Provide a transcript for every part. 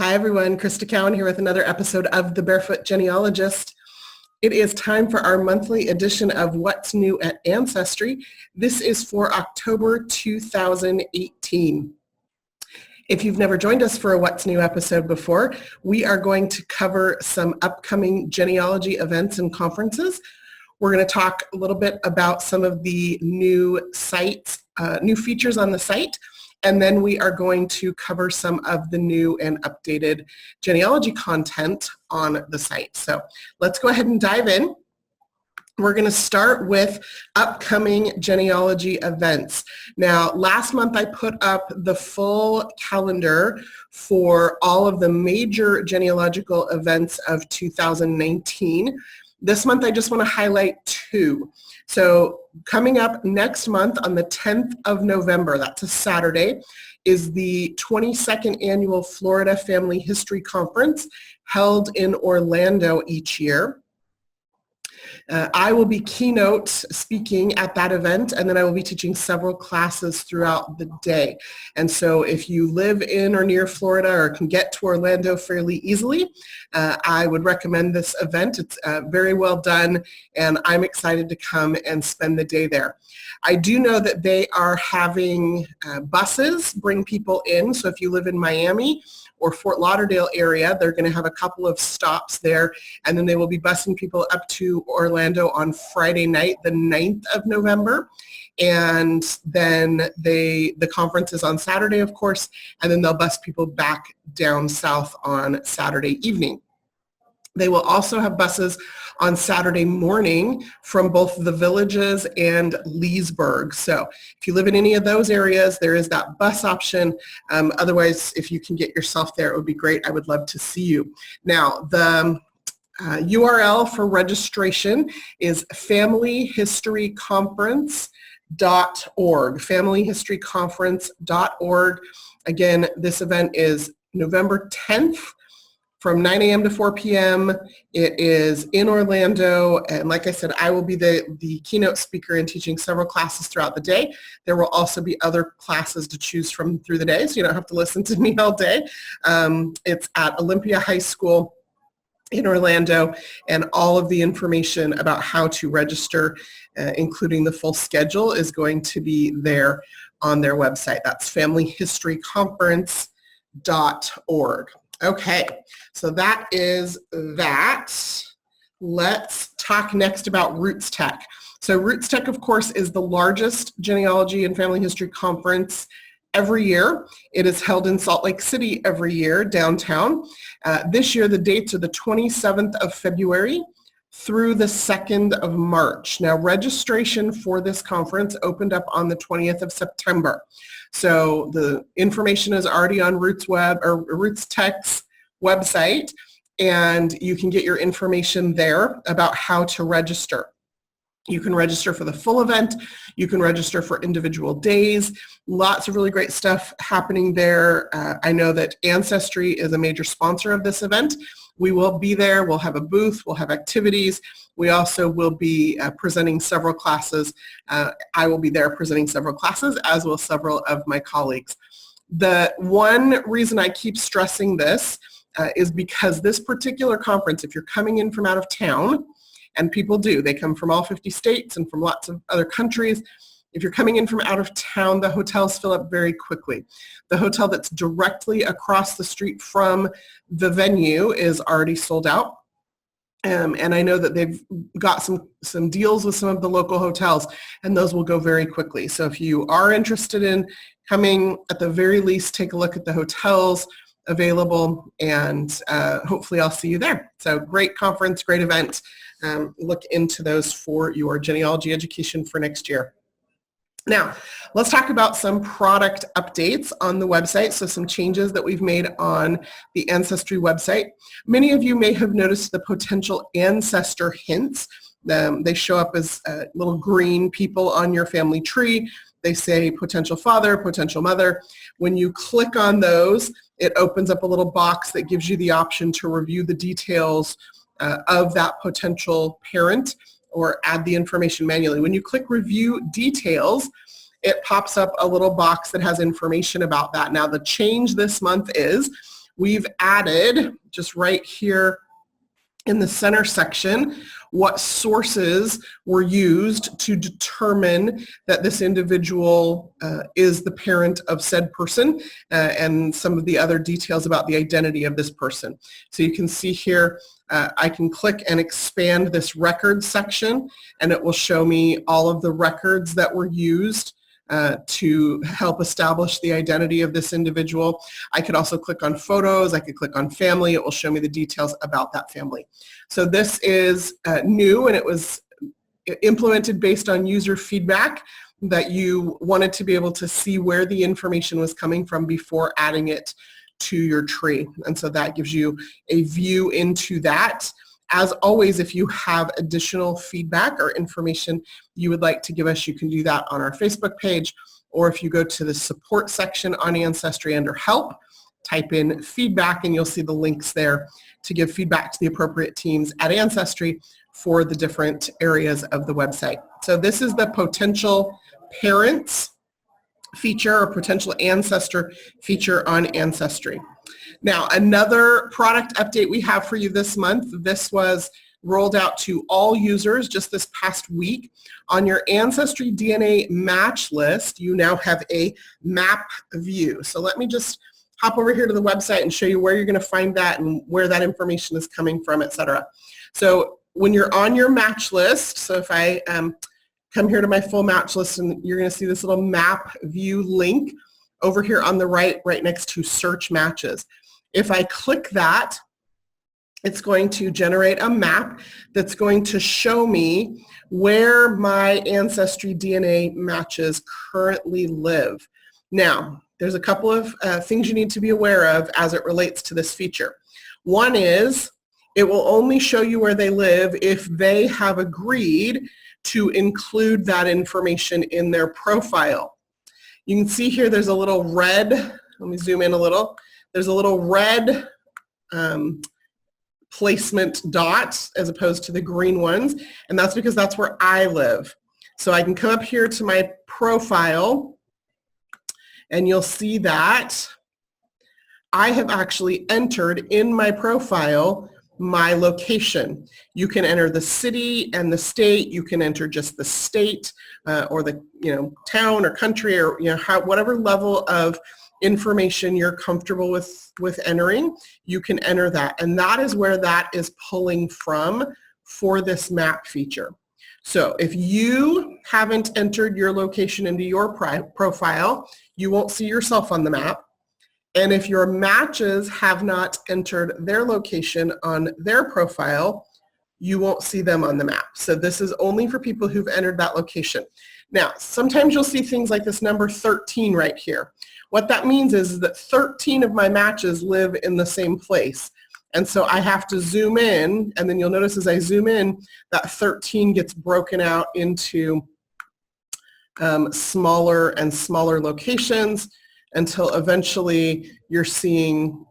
Hi everyone, Crista Cowan here with another episode of The Barefoot Genealogist. It is time for our monthly edition of What's New at Ancestry. This is for October 2018. If you've never joined us for a What's New episode before, we are going to cover some upcoming genealogy events and conferences. We're going to talk a little bit about some of the new sites, new features on the site. And then we are going to cover some of the new and updated genealogy content on the site. So let's go ahead and dive in. We're going to start with upcoming genealogy events. Now, last month I put up the full calendar for all of the major genealogical events of 2019. This month I just want to highlight two. So coming up next month on the 10th of November, that's a Saturday, is the 22nd Annual Florida Family History Conference held in Orlando each year. I will be keynote speaking at that event, and then I will be teaching several classes throughout the day. And so if you live in or near Florida or can get to Orlando fairly easily, I would recommend this event. It's very well done, and I'm excited to come and spend the day there. I do know that they are having buses bring people in, so if you live in Miami or Fort Lauderdale area, they're going to have a couple of stops there, and then they will be busing people up to Orlando on Friday night, the 9th of November, and then the conference is on Saturday, of course, and then they'll bus people back down south on Saturday evening. They will also have buses on Saturday morning from both the Villages and Leesburg. So if you live in any of those areas, there is that bus option. Otherwise, if you can get yourself there, it would be great. I would love to see you. Now, the URL for registration is familyhistoryconference.org, familyhistoryconference.org. Again, this event is November 10th. From 9 a.m. to 4 p.m. It is in Orlando, and like I said, I will be the keynote speaker and teaching several classes throughout the day. There will also be other classes to choose from through the day, so you don't have to listen to me all day. It's at Olympia High School in Orlando, and all of the information about how to register, including the full schedule, is going to be there on their website. That's familyhistoryconference.org. Okay, so that is that. Let's talk next about Roots Tech. So Roots Tech, of course, is the largest genealogy and family history conference every year. It is held in Salt Lake City every year, downtown. This year, the dates are the 27th of February through the 2nd of March. Now, registration for this conference opened up on the 20th of September. So the information is already on Roots Tech's website, and you can get your information there about how to register. You can register for the full event. You can register for individual days. Lots of really great stuff happening there. I know that Ancestry is a major sponsor of this event. We will be there. We'll have a booth. We'll have activities. We also will be presenting several classes. I will be there presenting several classes, as will several of my colleagues. The one reason I keep stressing this is because this particular conference, if you're coming in from out of town, and people do, they come from all 50 states and from lots of other countries. If you're coming in from out of town, the hotels fill up very quickly. The hotel that's directly across the street from the venue is already sold out. And I know that they've got some deals with some of the local hotels, and those will go very quickly. So if you are interested in coming, at the very least, take a look at the hotels available, and hopefully I'll see you there. So great conference, great event. Look into those for your genealogy education for next year. Now, let's talk about some product updates on the website, so some changes that we've made on the Ancestry website. Many of you may have noticed the potential ancestor hints. They show up as little green people on your family tree. They say potential father, potential mother. When you click on those, it opens up a little box that gives you the option to review the details of that potential parent or add the information manually. When you click Review Details, it pops up a little box that has information about that. Now, the change this month is we've added just right here in the center section what sources were used to determine that this individual is the parent of said person, and some of the other details about the identity of this person. So you can see here, I can click and expand this records section, and it will show me all of the records that were used to help establish the identity of this individual. I could also click on photos. I could click on family. It will show me the details about that family. So this is new, and it was implemented based on user feedback that you wanted to be able to see where the information was coming from before adding it to your tree. And so that gives you a view into that. As always, if you have additional feedback or information you would like to give us, you can do that on our Facebook page, or if you go to the support section on Ancestry under help, type in feedback and you'll see the links there to give feedback to the appropriate teams at Ancestry for the different areas of the website. So this is the potential parents feature or potential ancestor feature on Ancestry. Now, another product update we have for you this month. This was rolled out to all users just this past week. On your Ancestry DNA match list, you now have a map view. So let me just hop over here to the website and show you where you're going to find that and where that information is coming from, etc. So when you're on your match list, so if I come here to my full match list, and you're going to see this little map view link over here on the right next to search matches. If I click that, it's going to generate a map that's going to show me where my Ancestry DNA matches currently live. Now, there's a couple of things you need to be aware of as it relates to this feature. One is it will only show you where they live if they have agreed to include that information in their profile. You can see here there's a little red, let me zoom in a little, there's a little red placement dot as opposed to the green ones, and that's because that's where I live. So I can come up here to my profile and you'll see that I have actually entered in my profile my location. You can enter the city and the state. You can enter just the state or the town or country, or whatever level of information you're comfortable with entering, you can enter that. And that is where that is pulling from for this map feature. So if you haven't entered your location into your profile, you won't see yourself on the map. And if your matches have not entered their location on their profile, you won't see them on the map. So this is only for people who've entered that location. Now, sometimes you'll see things like this number 13 right here. What that means is that 13 of my matches live in the same place. And so I have to zoom in, and then you'll notice as I zoom in, that 13 gets broken out into smaller and smaller locations until eventually you're seeing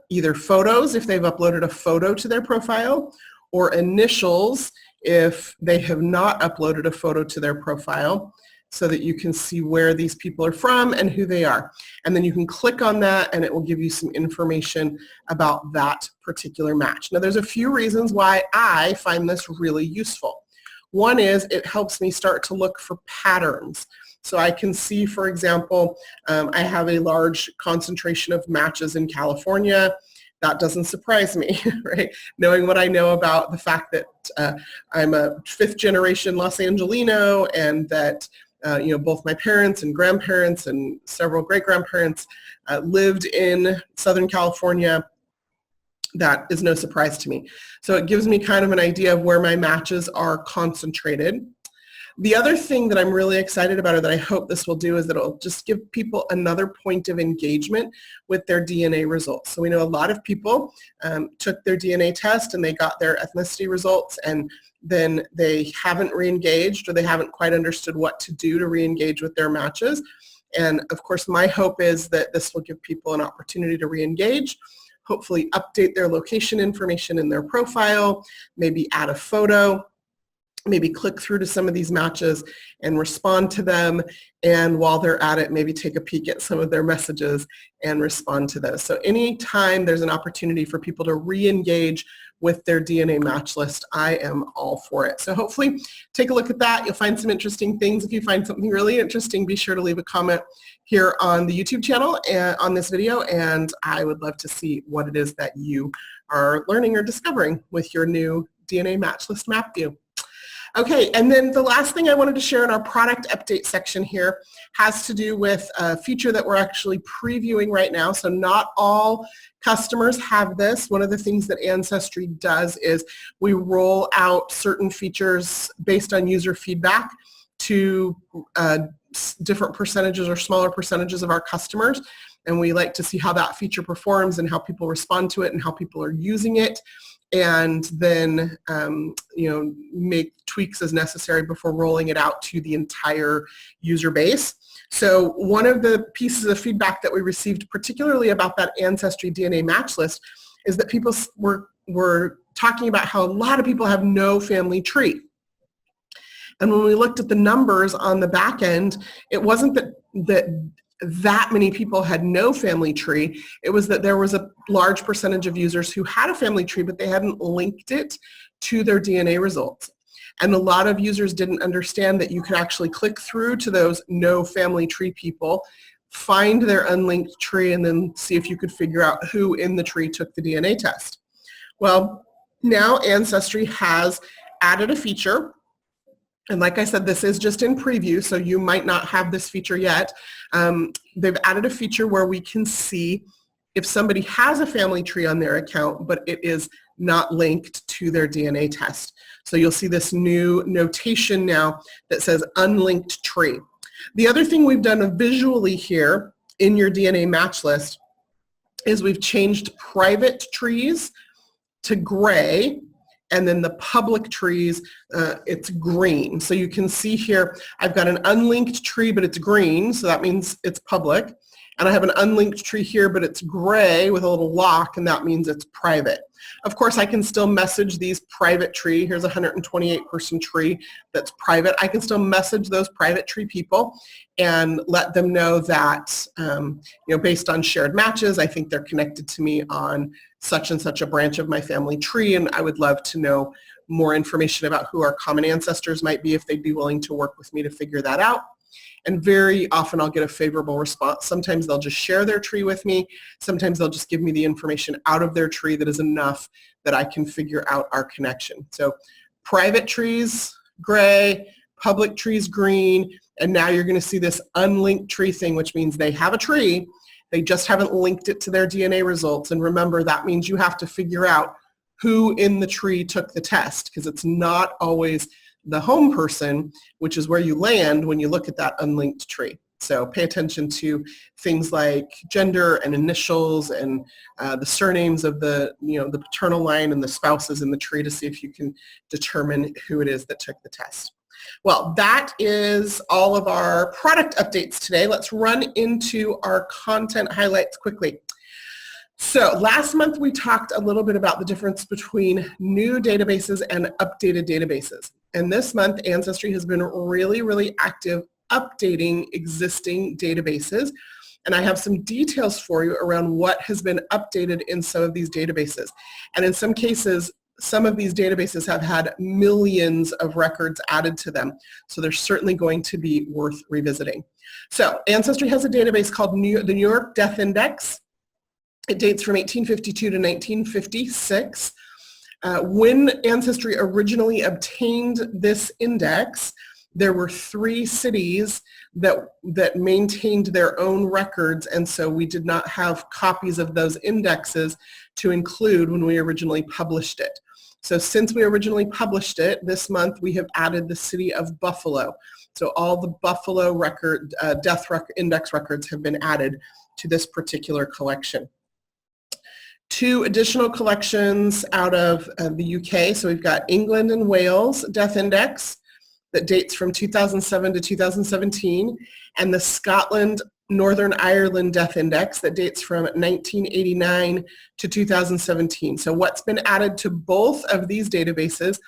either photos if they've uploaded a photo to their profile, or initials if they have not uploaded a photo to their profile, so that you can see where these people are from and who they are. And then you can click on that and it will give you some information about that particular match. Now there's a few reasons why I find this really useful. One is it helps me start to look for patterns. So I can see, for example, I have a large concentration of matches in California. That doesn't surprise me, right? Knowing what I know about the fact that I'm a fifth generation Los Angelino, and that both my parents and grandparents and several great-grandparents lived in Southern California, that is no surprise to me. So it gives me kind of an idea of where my matches are concentrated. The other thing that I'm really excited about, or that I hope this will do, is that it'll just give people another point of engagement with their DNA results. So we know a lot of people took their DNA test and they got their ethnicity results, and then they haven't re-engaged, or they haven't quite understood what to do to re-engage with their matches. And of course, my hope is that this will give people an opportunity to re-engage, hopefully update their location information in their profile, maybe add a photo, maybe click through to some of these matches and respond to them. And while they're at it, maybe take a peek at some of their messages and respond to those. So anytime there's an opportunity for people to re-engage with their DNA match list, I am all for it. So hopefully take a look at that. You'll find some interesting things. If you find something really interesting, be sure to leave a comment here on the YouTube channel and on this video, and I would love to see what it is that you are learning or discovering with your new DNA match list map view. Okay, and then the last thing I wanted to share in our product update section here has to do with a feature that we're actually previewing right now. So not all customers have this. One of the things that Ancestry does is we roll out certain features based on user feedback to different percentages or smaller percentages of our customers. And we like to see how that feature performs and how people respond to it and how people are using it. And then make tweaks as necessary before rolling it out to the entire user base. So one of the pieces of feedback that we received, particularly about that Ancestry DNA match list, is that people were talking about how a lot of people have no family tree. And when we looked at the numbers on the back end, it wasn't that many people had no family tree. It was that there was a large percentage of users who had a family tree, but they hadn't linked it to their DNA results. And a lot of users didn't understand that you could actually click through to those no family tree people, find their unlinked tree, and then see if you could figure out who in the tree took the DNA test. Well, now Ancestry has added a feature. And like I said, this is just in preview, so you might not have this feature yet. They've added a feature where we can see if somebody has a family tree on their account, but it is not linked to their DNA test. So you'll see this new notation now that says unlinked tree. The other thing we've done visually here in your DNA match list is we've changed private trees to gray, and then the public trees, it's green. So you can see here, I've got an unlinked tree, but it's green, so that means it's public. And I have an unlinked tree here, but it's gray with a little lock, and that means it's private. Of course, I can still message these private tree. Here's a 128-person tree that's private. I can still message those private tree people and let them know that, based on shared matches, I think they're connected to me on such and such a branch of my family tree, and I would love to know more information about who our common ancestors might be if they'd be willing to work with me to figure that out. And very often I'll get a favorable response. Sometimes they'll just share their tree with me. Sometimes they'll just give me the information out of their tree that is enough that I can figure out our connection. So private trees, gray, public trees, green, and now you're going to see this unlinked tree thing, which means they have a tree. They just haven't linked it to their DNA results. And remember, that means you have to figure out who in the tree took the test, because it's not always the home person, which is where you land when you look at that unlinked tree. So pay attention to things like gender and initials and the surnames of the paternal line and the spouses in the tree to see if you can determine who it is that took the test. Well, that is all of our product updates today. Let's run into our content highlights quickly. So last month we talked a little bit about the difference between new databases and updated databases. And this month, Ancestry has been really, really active updating existing databases. And I have some details for you around what has been updated in some of these databases. And in some cases, some of these databases have had millions of records added to them. So they're certainly going to be worth revisiting. So Ancestry has a database called the New York Death Index. It dates from 1852 to 1956. When Ancestry originally obtained this index, there were 3 cities that maintained their own records, and so we did not have copies of those indexes to include when we originally published it. So since we originally published it, this month we have added the city of Buffalo. So all the Buffalo death index records have been added to this particular collection. 2 additional collections out of the UK. So we've got England and Wales Death Index that dates from 2007 to 2017, and the Scotland Northern Ireland Death Index that dates from 1989 to 2017. So what's been added to both of these databases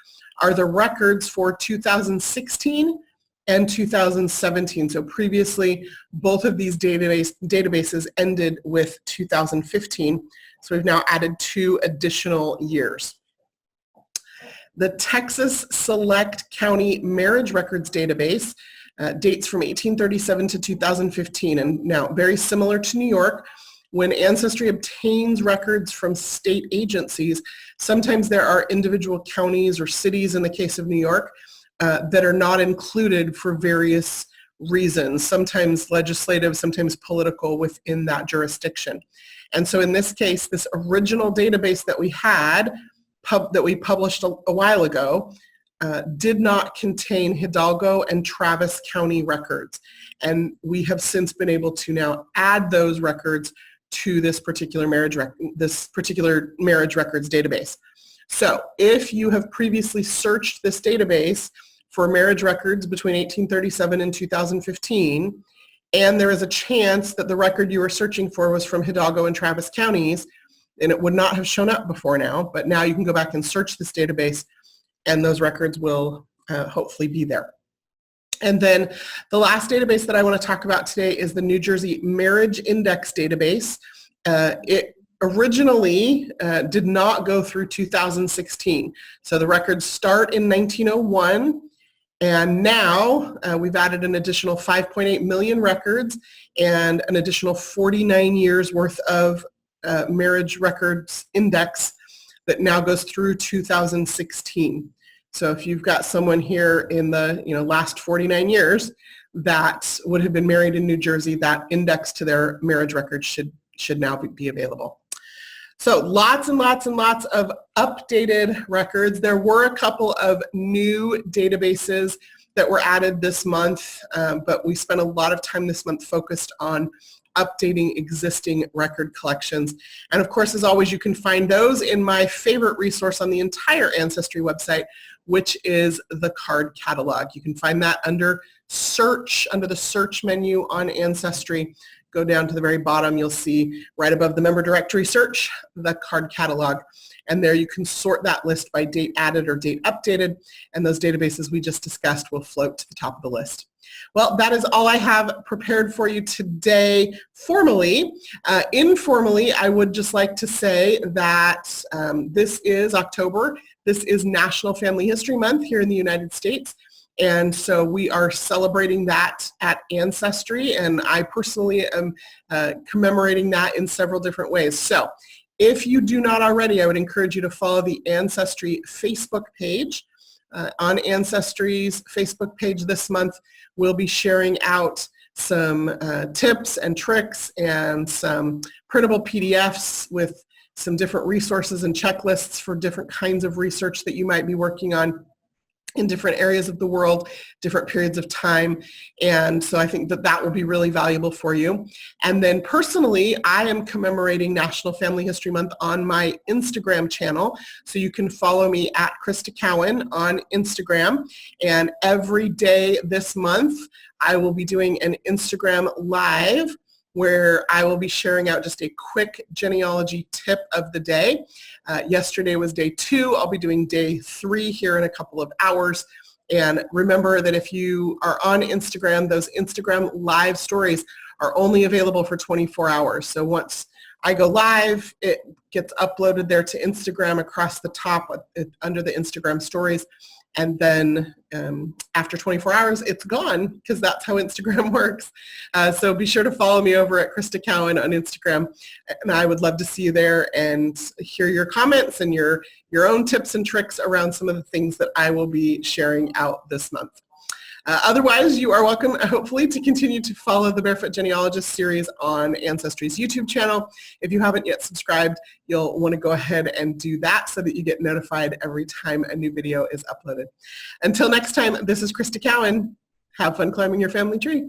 are the records for 2016 and 2017. So previously, both of these databases ended with 2015. So we've now added 2 additional years. The Texas Select County Marriage Records Database dates from 1837 to 2015. And now, very similar to New York, when Ancestry obtains records from state agencies, sometimes there are individual counties or cities, in the case of New York, that are not included for various reasons, sometimes legislative, sometimes political, within that jurisdiction. And so in this case, this original database that we had, that we published a while ago, did not contain Hidalgo and Travis County records. And we have since been able to now add those records to this particular marriage records database. So if you have previously searched this database for marriage records between 1837 and 2015, and there is a chance that the record you were searching for was from Hidalgo and Travis counties, and it would not have shown up before now, but now you can go back and search this database and those records will hopefully be there. And then the last database that I want to talk about today is the New Jersey Marriage Index database. It originally did not go through 2016. So the records start in 1901, and now we've added an additional 5.8 million records and an additional 49 years worth of marriage records index that now goes through 2016. So if you've got someone here in the last 49 years that would have been married in New Jersey, that index to their marriage records should now be available. So lots and lots and lots of updated records. There were a couple of new databases that were added this month, but we spent a lot of time this month focused on updating existing record collections. And of course, as always, you can find those in my favorite resource on the entire Ancestry website, which is the card catalog. You can find that under search, under the search menu on Ancestry. Go down to the very bottom, you'll see right above the member directory search, the card catalog. And there you can sort that list by date added or date updated, and those databases we just discussed will float to the top of the list. Well, that is all I have prepared for you today formally. Informally, I would just like to say that this is October. This is National Family History Month here in the United States. And so we are celebrating that at Ancestry, and I personally am commemorating that in several different ways. So if you do not already, I would encourage you to follow the Ancestry Facebook page. On Ancestry's Facebook page this month, we'll be sharing out some tips and tricks and some printable PDFs with some different resources and checklists for different kinds of research that you might be working on in different areas of the world, different periods of time. And so I think that that will be really valuable for you. And then personally, I am commemorating National Family History Month on my Instagram channel. So you can follow me at Crista Cowan on Instagram. And every day this month, I will be doing an Instagram Live where I will be sharing out just a quick genealogy tip of the day. Yesterday was day 2. I'll be doing day 3 here in a couple of hours. And remember that if you are on Instagram, those Instagram live stories are only available for 24 hours. So once I go live, it gets uploaded there to Instagram across the top under the Instagram stories. And then after 24 hours, it's gone, because that's how Instagram works. So be sure to follow me over at Crista Cowan on Instagram. And I would love to see you there and hear your comments and your own tips and tricks around some of the things that I will be sharing out this month. Otherwise, you are welcome, hopefully, to continue to follow the Barefoot Genealogist series on Ancestry's YouTube channel. If you haven't yet subscribed, you'll want to go ahead and do that so that you get notified every time a new video is uploaded. Until next time, this is Crista Cowan. Have fun climbing your family tree.